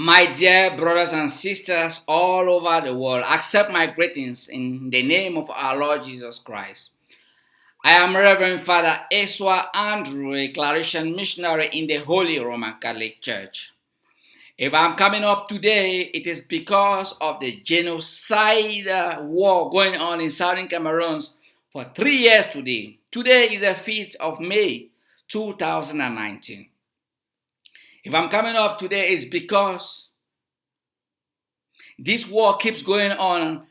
My dear brothers and sisters all over the world, accept my greetings in the name of our Lord Jesus Christ. I am Reverend Father Eswa Andrew, a Claretian missionary in the Holy Roman Catholic Church. If I'm coming up today, it is because of the genocide war going on in southern Cameroon for 3 years today. Today is the 5th of May, 2019. If I'm coming up today, it's because this war keeps going on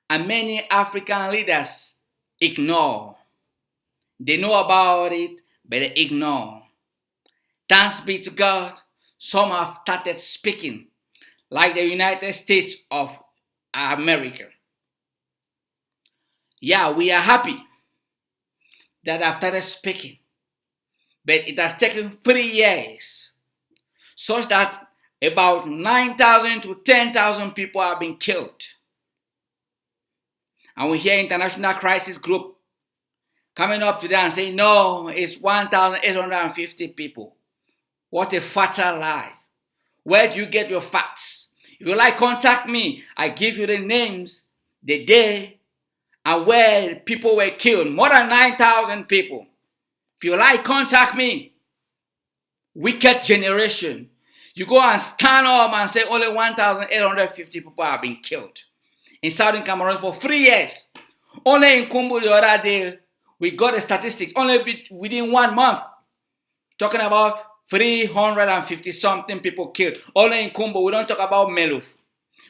and many African leaders ignore. They know about it, but they ignore. Thanks be to God, some have started speaking, like the United States of America. Yeah, we are happy that I've started speaking, but it has taken 3 years, such that about 9,000 to 10,000 people have been killed. And we hear International Crisis Group coming up today and saying, no, it's 1,850 people. What a fatal lie. Where do you get your facts? If you like, contact me. I give you the names, the day, and where people were killed. More than 9,000 people. If you like, contact me. Wicked generation. You go and stand up and say only 1,850 people have been killed in southern Cameroon for 3 years. Only in Kumbu the other day, we got the statistics. Only within 1 month, talking about 350 something people killed. Only in Kumbu. We don't talk about Meluf.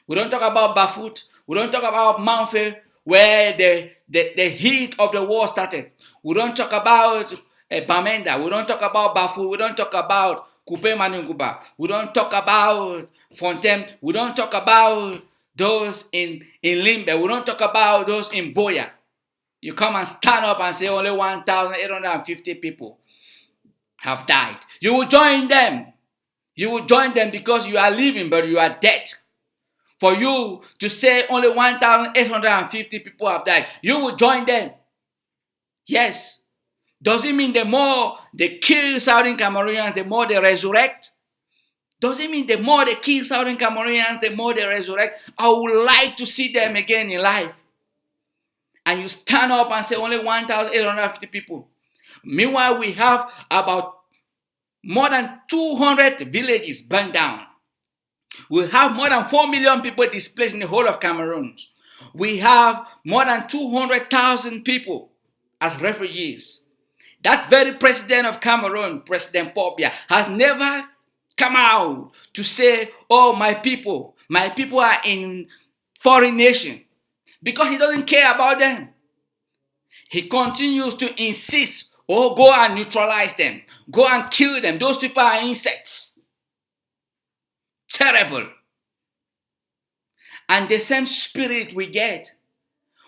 We don't talk about Bafut. We don't talk about Manfe, where the heat of the war started. We don't talk about Bamenda. We don't talk about Bafut. We don't talk about Kupe Manunguba. We don't talk about Fontaine. We don't talk about those in Limbe. We don't talk about those in Boya. You come and stand up and say only 1,850 people have died. You will join them. You will join them because you are living, but you are dead. For you to say only 1,850 people have died, you will join them. Yes. Does it mean the more they kill Southern Cameroonians, the more they resurrect? Does it mean the more they kill Southern Cameroonians, the more they resurrect? I would like to see them again in life. And you stand up and say only 1,850 people. Meanwhile, we have about more than 200 villages burned down. We have more than 4 million people displaced in the whole of Cameroon. We have more than 200,000 people as refugees. That very president of Cameroon, President Paul Biya, has never come out to say, oh, my people are in foreign nation, because he doesn't care about them. He continues to insist, oh, go and neutralize them, go and kill them. Those people are insects. Terrible. And the same spirit we get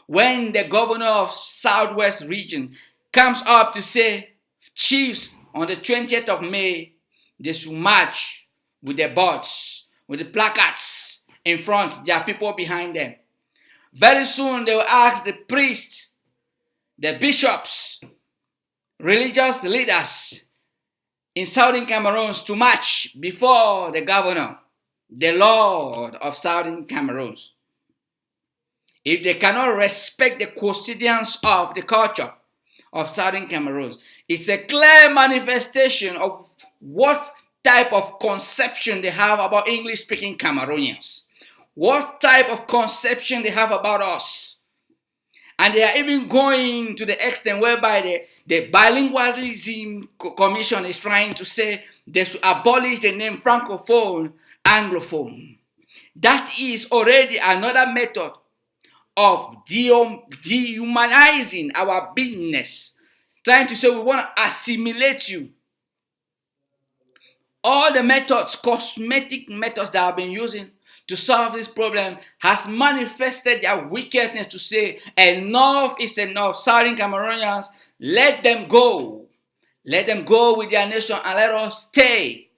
when the governor of Southwest region comes up to say, chiefs, on the 20th of May, they should march with their boards, with the placards in front. There are people behind them. Very soon they will ask the priests, the bishops, religious leaders in southern Cameroon to march before the governor, the Lord of southern Cameroon. If they cannot respect the custodians of the culture of southern Cameroon, it's a clear manifestation of what type of conception they have about English-speaking Cameroonians. What type of conception they have about us. And they are even going to the extent whereby the Bilingualism Commission is trying to say they should abolish the name Francophone, Anglophone. That is already another method of dehumanizing our beingness. Trying to say we want to assimilate you. All the methods, cosmetic methods that have been using to solve this problem has manifested their wickedness to say enough is enough. Southern Cameroonians, let them go. Let them go with their nation and let us stay.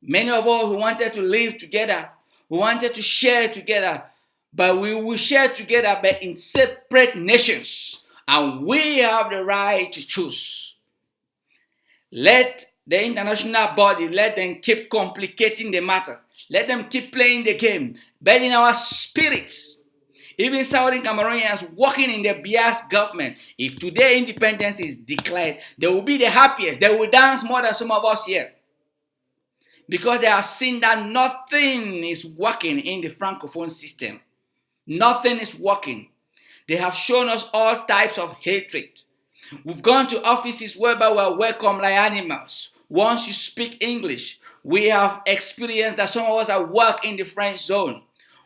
Many of us who wanted to live together, who wanted to share together, but we will share together but in separate nations. And we have the right to choose. Let The international body, let them keep complicating the matter. Let them keep playing the game. But in our spirits, even Southern Cameroonians working in the Bia's government, if today independence is declared, they will be the happiest. They will dance more than some of us here. Because they have seen that nothing is working in the Francophone system. Nothing is working. They have shown us all types of hatred. We've gone to offices whereby we are welcome like animals. Once you speak English, we have experienced that some of us are work in the French zone.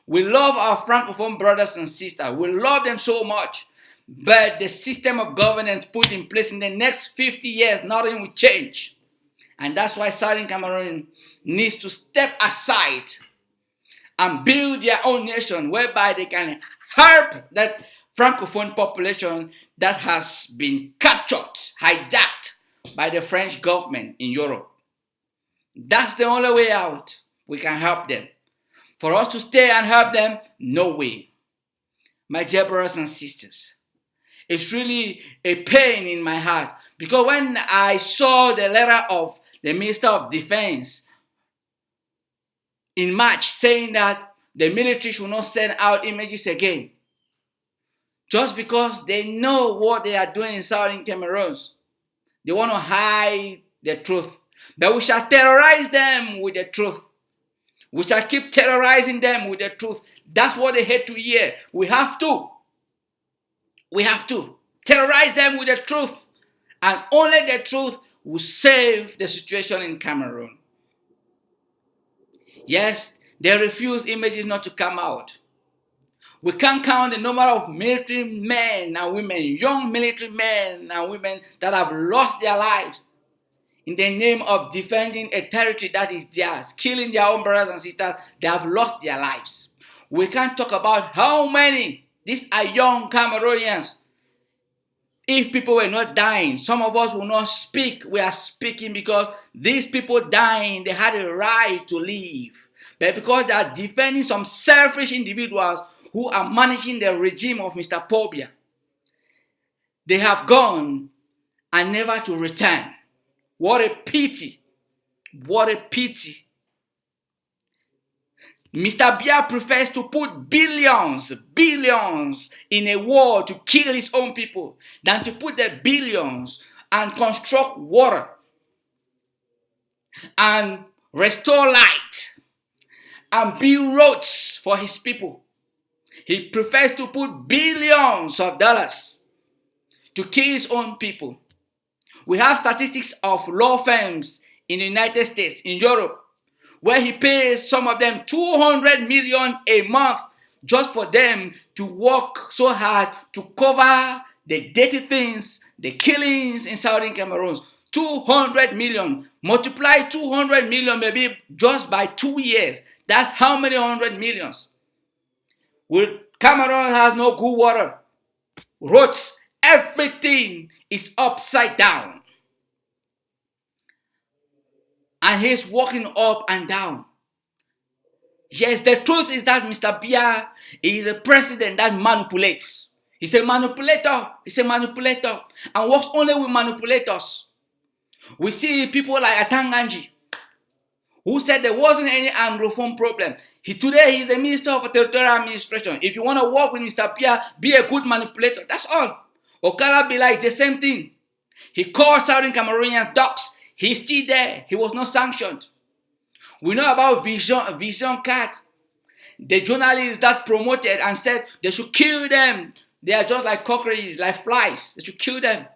We love our Francophone brothers and sisters. We love them so much. But the system of governance put in place in the next 50 years, nothing will change. And that's why Southern Cameroon needs to step aside and build their own nation whereby they can help that Francophone population that has been captured, hijacked by the French government in Europe. That's the only way out. We can help them. For us to stay and help them, no way. My dear brothers and sisters, it's really a pain in my heart because when I saw the letter of the Minister of Defense in March saying that the military should not send out images again, just because they know what they are doing in Southern Cameroon. They want to hide the truth. But we shall terrorize them with the truth. We shall keep terrorizing them with the truth. That's what they hate to hear. We have to. We have to terrorize them with the truth. And only the truth will save the situation in Cameroon. Yes, they refuse images not to come out. We can't count the number of military men and women, young military men and women that have lost their lives in the name of defending a territory that is theirs, killing their own brothers and sisters. They have lost their lives. We can't talk about how many. These are young Cameroonians. If people were not dying, some of us will not speak. We are speaking because these people dying, they had a right to live. But because they are defending some selfish individuals who are managing the regime of Mr. Pobia, they have gone and never to return. What a pity. What a pity. Mr. Biya prefers to put billions in a war to kill his own people than to put the billions and construct water and restore light and build roads for his people. He prefers to put billions of dollars to kill his own people. We have statistics of law firms in the United States, in Europe, where he pays some of them 200 million a month just for them to work so hard to cover the dirty things, the killings in Southern Cameroon. 200 million. Multiply 200 million maybe just by 2 years. That's how many hundred millions? Cameroon has no good water, roads, everything is upside down. And he's walking up and down. Yes, the truth is that Mr. Biya is a president that manipulates. He's a manipulator. He's a manipulator and works only with manipulators. We see people like Atanganji, who said there wasn't any Anglophone problem. Today he's the Minister of Territorial Administration. If you want to work with Mr. Biya, be a good manipulator. That's all. Okala be like the same thing. He called Southern Cameroonians dogs. He's still there. He was not sanctioned. We know about Vision Cat, the journalist that promoted and said they should kill them. They are just like cockroaches, like flies. They should kill them.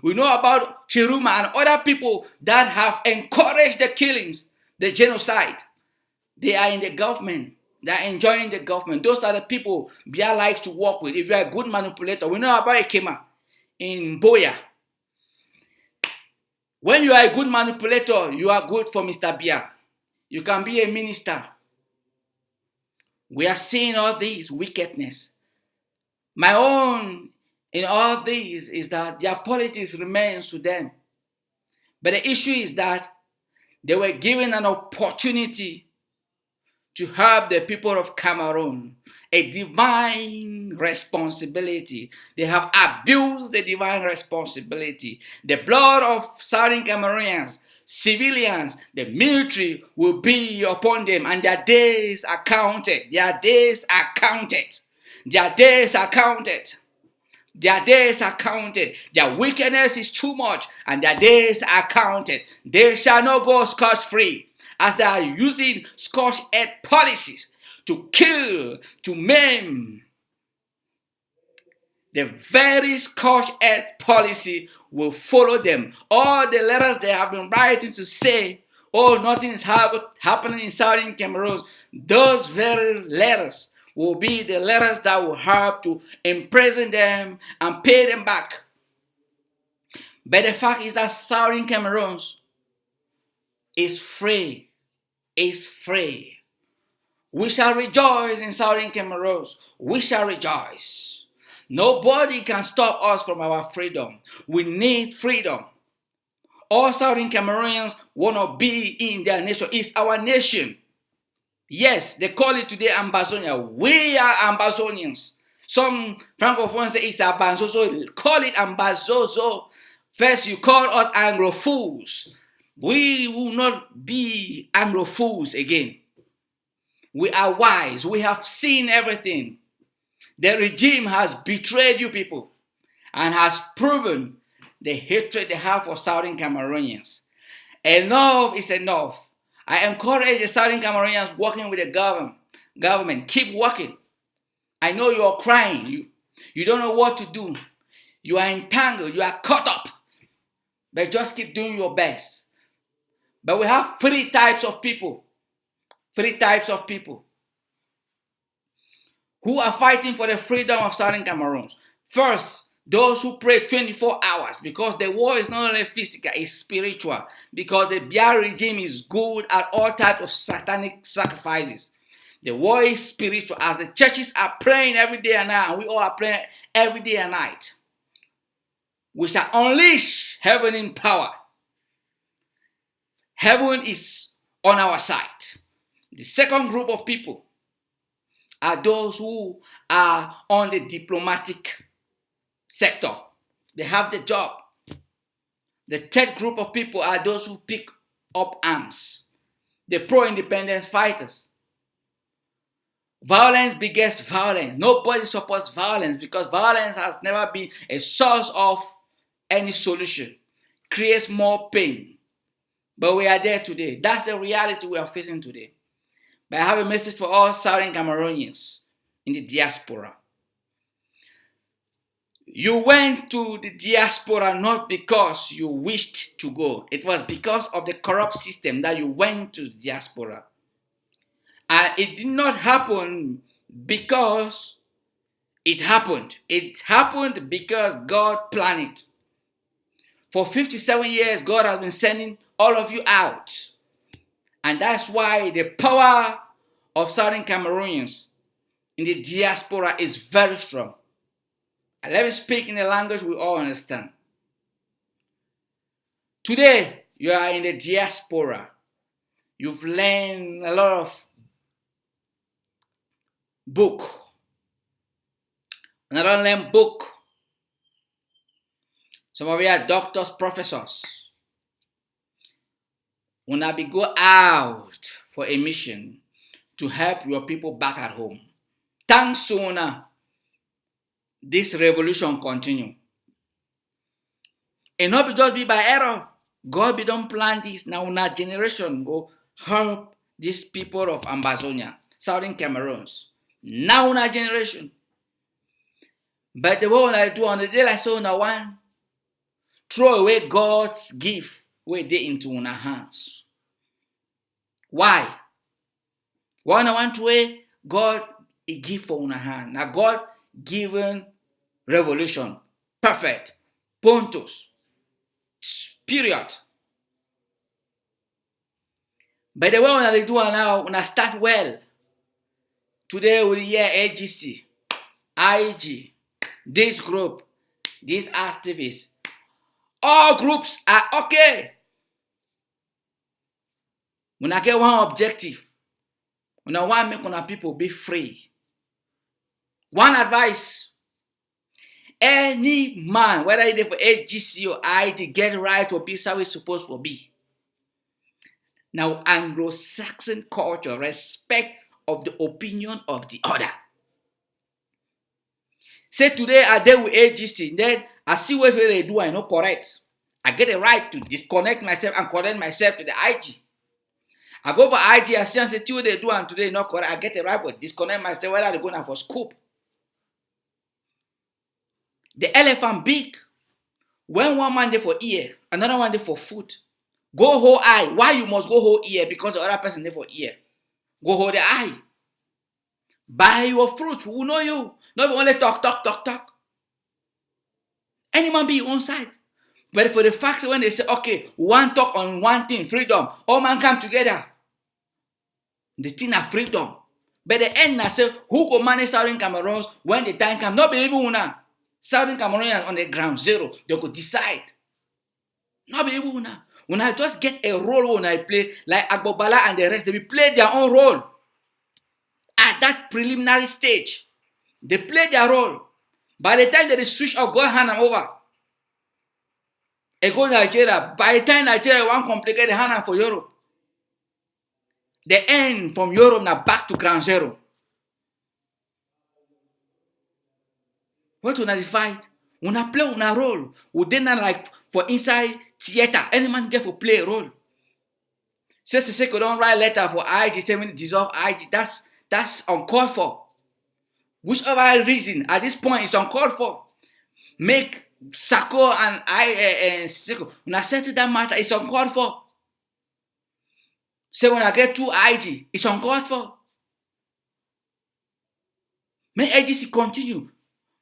We know about Chiruma and other people that have encouraged the killings, the genocide. They are in the government. They are enjoying the government. Those are the people Biya likes to work with. If you are a good manipulator, we know about Ekema in Boya. When you are a good manipulator, you are good for Mr. Biya. You can be a minister. We are seeing all these wickedness. My own in all these is that their politics remains to them. But the issue is that they were given an opportunity to help the people of Cameroon. A divine responsibility. They have abused the divine responsibility. The blood of Southern Cameroonians, civilians, the military will be upon them, and their days are counted. Their days are counted. Their days are counted. Their days are counted. Their wickedness is too much, and their days are counted. They shall not go scotch-free, as they are using scorched-earth policies to kill, to maim. The very scorched-earth policy will follow them. All the letters they have been writing to say, oh, nothing is happening in Southern Cameroon, those very letters will be the letters that will help to imprison them and pay them back. But the fact is that Southern Cameroon is free. Is free. We shall rejoice in Southern Cameroon. We shall rejoice. Nobody can stop us from our freedom. We need freedom. All Southern Cameroonians want to be in their nation. It's our nation. Yes, they call it today Ambazonia. We are Ambazonians. Some Francophones say it's Ambazozo. Call it Ambazozo. First, you call us Anglo-fools. We will not be Anglo-fools again. We are wise. We have seen everything. The regime has betrayed you people and has proven the hatred they have for Southern Cameroonians. Enough is enough. I encourage the Southern Cameroonians working with the government. Keep working. I know you are crying. You don't know what to do. You are entangled. You are caught up. But just keep doing your best. But we have three types of people. Three types of people who are fighting for the freedom of Southern Cameroon. First, those who pray 24 hours, because the war is not only physical, it's spiritual. Because the Biya regime is good at all types of satanic sacrifices. The war is spiritual, as the churches are praying every day and night, and we all are praying every day and night. We shall unleash heaven in power. Heaven is on our side. The second group of people are those who are on the diplomatic sector. They have the job. The third group of people are those who pick up arms. The pro-independence fighters. Violence begets violence. Nobody supports violence because violence has never been a source of any solution. Creates more pain. But we are there today. That's the reality we are facing today. But I have a message for all Southern Cameroonians in the diaspora. You went to the diaspora not because you wished to go. It was because of the corrupt system that you went to the diaspora. And it did not happen because it happened. It happened because God planned it. For 57 years, God has been sending all of you out. And that's why the power of Southern Cameroonians in the diaspora is very strong. And let me speak in a language we all understand. Today, you are in the diaspora. You've learned a lot of book. And I don't learn book. Some of you are doctors, professors. When I be go out for a mission to help your people back at home. Thanks to una, this revolution continue. And not just be by error. God be don't plan this. Now una generation go help these people of Ambazonia, Southern Cameroons. Now una generation. But the way I do on the day like so una one, throw away God's gift where they into una hands. Why? One I want to way God a gift for una hand. Now God given revolution. Perfect. Pontus. Period. But the way when they do now, when I start well. Today we hear AGC, IG, this group, these activists. All groups are okay. When I get one objective, Una want make una people be free. One advice. Any man, whether he for AGC or IT, get right or be how it's supposed to be. Now, Anglo-Saxon culture, respect of the opinion of the other. Say today I deal with AGC, then I see what they do, I know correct. I get a right to disconnect myself and connect myself to the IG. I go for IG, I see and say, what they do and today not correct. I get a right to disconnect myself, whether they go now for scoop. The elephant big. When one man there for ear, another one there for foot. Go whole eye. Why you must go whole ear? Because the other person there for ear. Go hold the eye. Buy your fruit. Who know you? Not only talk. Any man be your own side. But for the facts when they say, okay, one talk on one thing, freedom, all man come together. The thing of freedom. But the end I say, who go manage Southern Cameroon when the time comes? Not be even una. Southern Cameroonians on the ground zero. They go decide. Not be even una. When I just get a role when I play, like Agbobala and the rest, they will play their own role. At that preliminary stage, they play their role. By the time they switch up, go hand them over. They go Nigeria. By the time Nigeria want complicate the hand for Europe. They end from Europe now back to ground zero. What when I fight? When I play una role, we then like for inside theater, any man get for play a role. Says the second don't write letter for IG, say when dissolve IG, that's uncalled for. Whichever reason at this point is uncalled for. Make Sako and Seko. When I settle that matter, it's uncalled for. Say when I get to IG, it's uncalled for. Make AGC continue.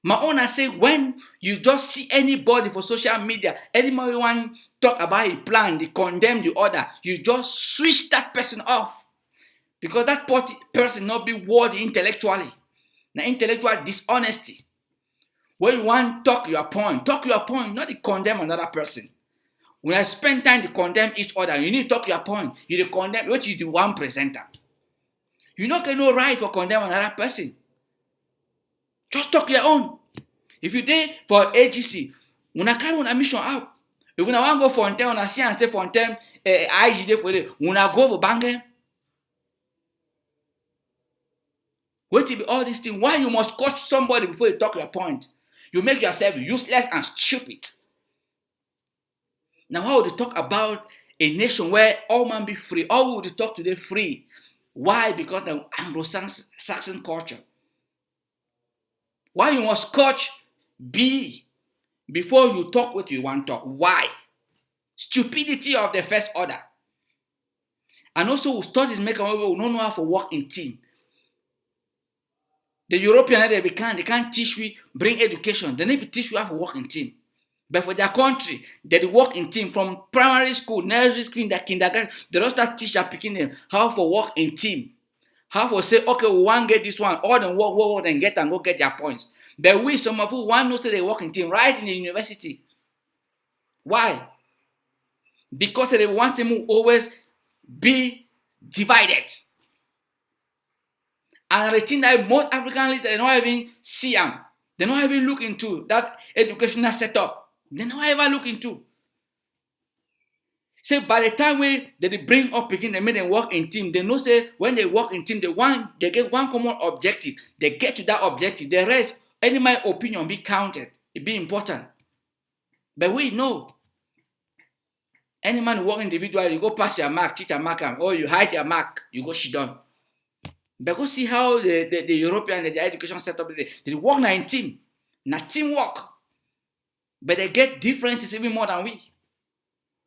My owner say when you just see anybody for social media, anybody want talk about a plan, they condemn the other, you just switch that person off. Because that person not be worthy intellectually. Now intellectual dishonesty. When you want talk your point, not to condemn another person. When I spend time to condemn each other, you need to talk your point. You condemn what you do one presenter. You not get no right for condemn another person. Just talk your own. If you did for AGC, when I carry a mission out, if I want to go Fontaine, when I see and say Fontaine, IG for it, when I go for Bangen, what will be all these things? Why you must coach somebody before you talk your point? You make yourself useless and stupid. Now, how would you talk about a nation where all man be free? How would you talk today free? Why? Because the Anglo-Saxon culture. Why you must coach B before you talk what you want to talk? Why? Stupidity of the first order. And also we studies make a way we don't know how to work in team. The European they can't teach we bring education. They need to teach you how to work in team. But for their country, they work in team from primary school, nursery school, kindergarten. They don't start teaching picking them how to work in team. How to say, okay, we want to get this one, all them work, and get and go get their points. But we, some of who want to say they work in team right in the university. Why? Because they want them to always be divided. And the thing that most African leaders, they don't even see them. They don't even look into that educational setup. They don't even look into. Say by the time when they bring up again, they make them work in team. They know say when they work in team, they get one common objective. They get to that objective. The rest, any my opinion be counted. It be important. But we know. Any man who work individually, you go pass your mark, teach your mark, or you hide your mark, you go shit down. But go see how the European the education setup they work now in team. Not teamwork. But they get differences even more than we.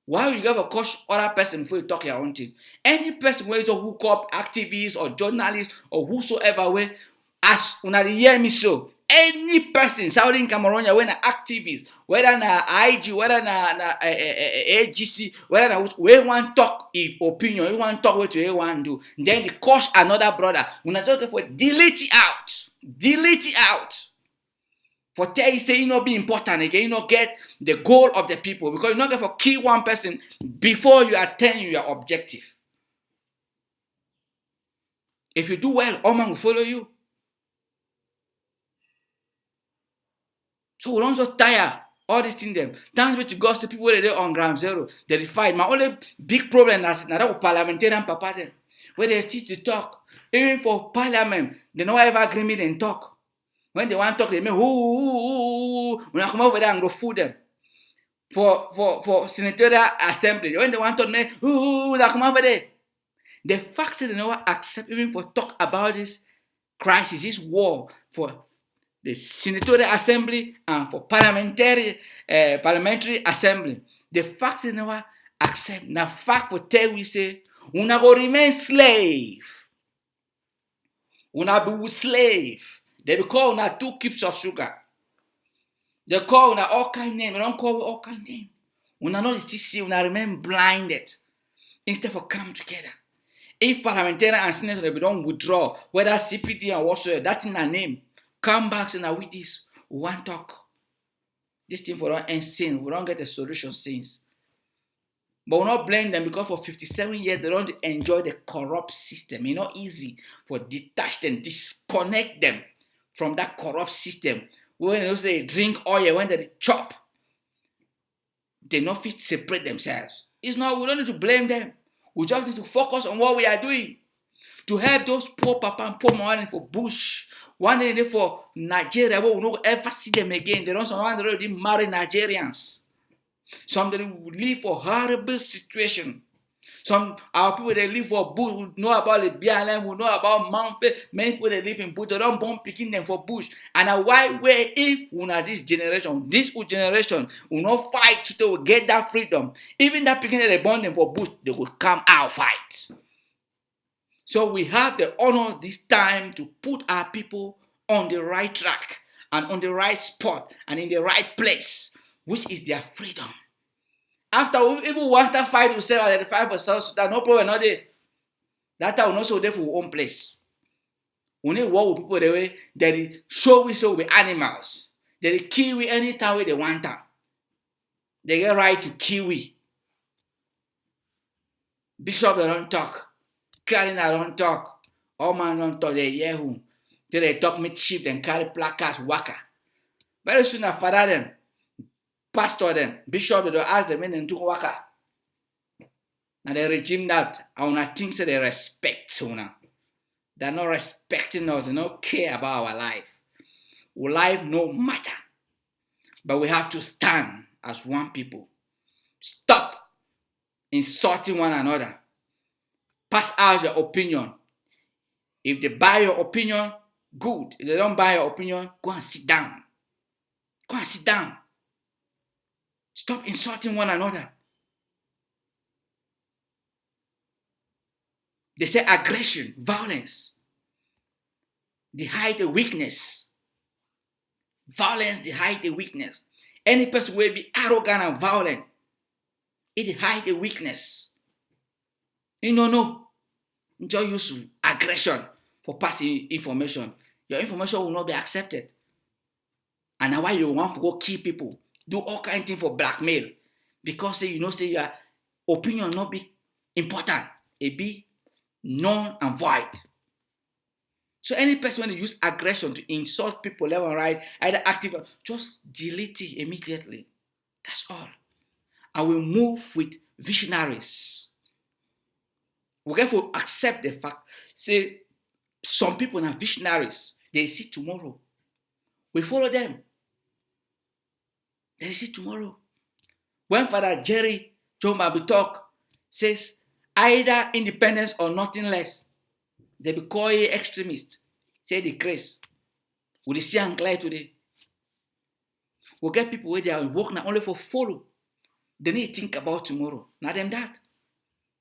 Why you have a coach other person before you talk your own thing? Any person where you hook up activists or journalists or whosoever way, as when I hear me so, any person Southern Cameroon when an activist, whether na IG, whether na AGC, whether na we want talk opinion, we want talk what we want do, then the coach another brother. When I talk for delete it out. For tell you say you not be important again, you not get the goal of the people because you not get for kill one person before you attain your objective. If you do well, all man will follow you. So we don't so tired. All these things them. Thanks be to God, the people that are on ground zero, they fight. My only big problem is now that parliamentarian papa them, where they teach to talk. Even for parliament, they don't ever agreement and talk. When they want to talk, they make when I come over there and go fool them. For senatorial assembly, when they want to make when I come over there. The fact that they never accept even for talk about this crisis, this war for the senatorial assembly and for parliamentary assembly. The fact they never accept. Now fact for tell we say, una go remain slave. Una be slave. They be call una 2 cups of sugar. They call una all kind of name. They don't call all kind of name. Una not still see, una remain blinded. Instead of come together. If parliamentarian and senator they don't withdraw, whether CPD or whatsoever, that's in a name. Come back and with this. We want to talk. This thing for don't end sin. We don't get a solution since. But we not blame them because for 57 years they don't enjoy the corrupt system. It's not easy for detach them, disconnect them from that corrupt system. When they drink oil, when they chop, they not fit separate themselves. It's not, we don't need to blame them. We just need to focus on what we are doing. To help those poor papa and poor mama for bush. One day for Nigeria, we will not ever see them again. They don't already marry Nigerians. Some they will live for horrible situation. Some our people they live for bush, we know about the BLM, we know about Mountain. Many people they live in bush, they don't born picking them for bush. And why where if we are this generation will not fight to get that freedom. Even that picking they born them for bush, they will come out fight. So we have the honor this time to put our people on the right track and on the right spot and in the right place, which is their freedom. After we even once that fight we say identify for South Sudan, no problem, not there. That time we not so there for our own place. We need work with people the way they show we so with animals. They kill we anytime they want them. They get right to kill we. Bishop they don't talk. Cardinal don't talk. All man don't talk. They hear who. Till they talk me cheap, then carry placards, waka. Very soon after that, them, pastor them, bishop, they don't ask them when they took waka. Now they regime that, I wanna think so they respect una. They're not respecting us, they don't care about our life. Our life no matter. But we have to stand as one people. Stop insulting one another. Pass out your opinion. If they buy your opinion, good. If they don't buy your opinion, go and sit down. Go and sit down. Stop insulting one another. They say aggression, violence. They hide a weakness. Violence, they hide a weakness. Any person will be arrogant and violent. It hide a weakness. You know. Just use aggression for passing information. Your information will not be accepted. And now why you want to go kill people, do all kind of things for blackmail. Because say your opinion not be important. It be null and void. So any person when you use aggression to insult people left and right, either active, just delete it immediately. That's all. And we move with visionaries. We have to accept the fact. Say, some people are visionaries. They see tomorrow. We follow them. They see tomorrow. When Father Jerry John Babu talk, says, either independence or nothing less. They be called extremists. Say the grace. We see and clear today. We get people where they are working only for follow. They need to think about tomorrow. Not them that.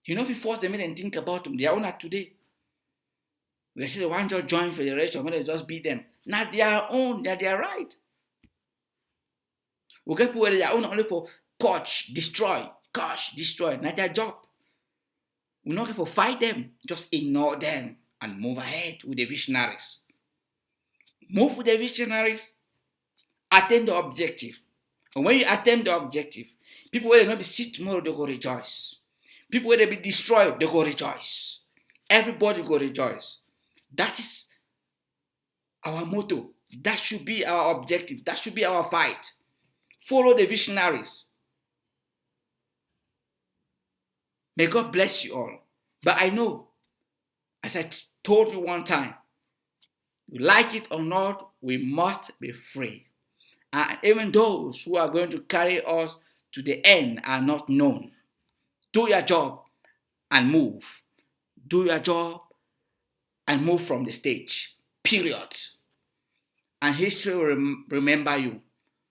You know, if you force them in and think about them, they are not today. They say they want to join federation when they just beat them. Not their own, they're their right. We get people where they are only for coach, destroy, not their job. We're not going to fight them, just ignore them and move ahead with the visionaries. Move with the visionaries, attain the objective. And when you attain the objective, people will not be sick tomorrow, they go rejoice. People will be destroyed, they go rejoice. Everybody go rejoice. That is our motto. That should be our objective. That should be our fight. Follow the visionaries. May God bless you all. But I know, as I told you one time, you like it or not, we must be free. And even those who are going to carry us to the end are not known. Do your job and move. Do your job and move from the stage. Period. And history will remember you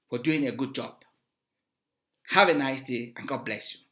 for doing a good job. Have a nice day and God bless you.